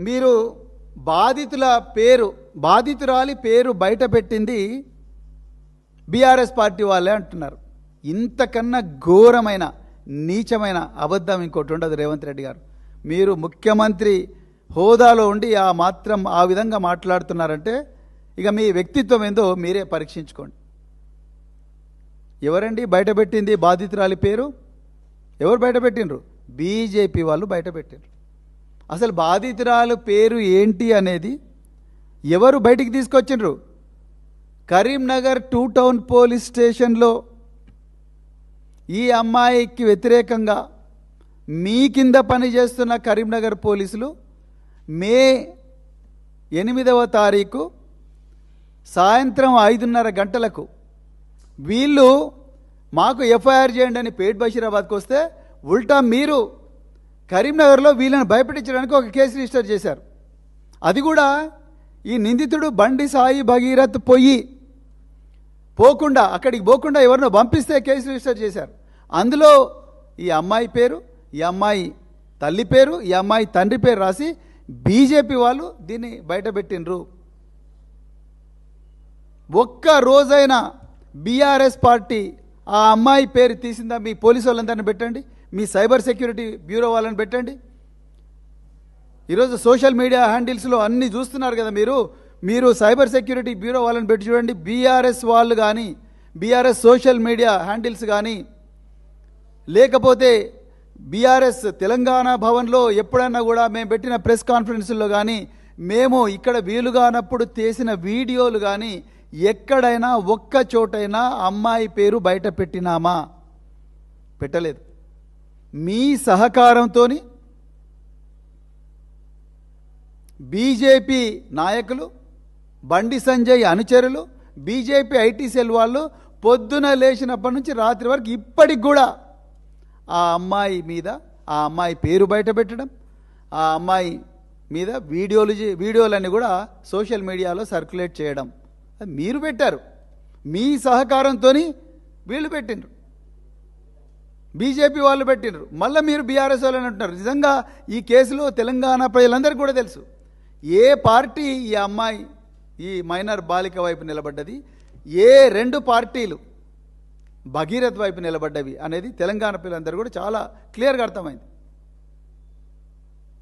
మీరు బాధితురాలి పేరు బయట పెట్టింది బీఆర్ఎస్ పార్టీ వాళ్ళే అంటున్నారు. ఇంతకన్నా ఘోరమైన నీచమైన అబద్ధం ఇంకోటి ఉండదు. రేవంత్ రెడ్డి గారు, మీరు ముఖ్యమంత్రి హోదాలో ఉండి ఆ విధంగా మాట్లాడుతున్నారంటే ఇక మీ వ్యక్తిత్వం ఏందో మీరే పరీక్షించుకోండి. ఎవరండి బయటపెట్టింది బాధితురాలి పేరు? ఎవరు బయటపెట్టినరు? బీజేపీ వాళ్ళు బయటపెట్టినరు. అసలు బాధితురాలు పేరు ఏంటి అనేది ఎవరు బయటికి తీసుకొచ్చిండ్రు? కరీంనగర్ 2 టౌన్ పోలీస్ స్టేషన్లో ఈ అమ్మాయికి వ్యతిరేకంగా మీ కింద పనిచేస్తున్న కరీంనగర్ పోలీసులు మే 8వ తారీఖు సాయంత్రం 5:30 గంటలకు వీళ్ళు మాకు ఎఫ్ఐఆర్ చేయండి అని పేట్ బషీరాబాద్కి వస్తే ఉల్టా మీరు కరీంనగర్లో వీళ్ళని భయపెట్టించడానికి ఒక కేసు రిజిస్టర్ చేశారు. అది కూడా ఈ నిందితుడు బండి సాయి భగీరథ్ అక్కడికి పోకుండా ఎవరినో పంపిస్తే కేసు రిజిస్టర్ చేశారు. అందులో ఈ అమ్మాయి పేరు, ఈ అమ్మాయి తల్లి పేరు, ఈ అమ్మాయి తండ్రి పేరు రాసి బీజేపీ వాళ్ళు దీన్ని బయటపెట్టినరు. ఒక్క రోజైనా బీఆర్ఎస్ పార్టీ ఆ అమ్మాయి పేరు తీసిందా? మీ పోలీసు వాళ్ళందరినీ పెట్టండి, మీ సైబర్ సెక్యూరిటీ బ్యూరో వాళ్ళని పెట్టండి. ఈరోజు సోషల్ మీడియా హ్యాండిల్స్లో అన్నీ చూస్తున్నారు కదా మీరు సైబర్ సెక్యూరిటీ బ్యూరో వాళ్ళని పెట్టి చూడండి. బీఆర్ఎస్ వాళ్ళు కానీ, బీఆర్ఎస్ సోషల్ మీడియా హ్యాండిల్స్ కానీ, లేకపోతే బీఆర్ఎస్ తెలంగాణ భవన్లో ఎప్పుడన్నా కూడా మేము పెట్టిన ప్రెస్ కాన్ఫరెన్స్లో కానీ, మేము ఇక్కడ వీలుగానప్పుడు చేసిన వీడియోలు కానీ ఎక్కడైనా ఒక్క చోటైనా అమ్మాయి పేరు బయట పెట్టినామా? పెట్టలేదు. మీ సహకారంతో బీజేపీ నాయకులు, బండి సంజయ్ అనుచరులు, బీజేపీ ఐటీ సెల్ వాళ్ళు పొద్దున లేచినప్పటి నుంచి రాత్రి వరకు ఇప్పటికి కూడా ఆ అమ్మాయి పేరు బయట పెట్టడం, ఆ అమ్మాయి మీద వీడియోలన్నీ కూడా సోషల్ మీడియాలో సర్క్యులేట్ చేయడం మీరు పెట్టారు. మీ సహకారంతో వీళ్ళు పెట్టినరు, బీజేపీ వాళ్ళు పెట్టినరు. మళ్ళీ మీరు బీఆర్ఎస్ వాళ్ళని అంటున్నారు. నిజంగా ఈ కేసులో తెలంగాణ ప్రజలందరికీ కూడా తెలుసు ఏ పార్టీ ఈ అమ్మాయి ఈ మైనర్ బాలిక వైపు నిలబడ్డది, ఏ 2 పార్టీలు భగీరథ్ వైపు నిలబడ్డవి అనేది తెలంగాణ ప్రజలందరూ కూడా చాలా క్లియర్గా అర్థమైంది.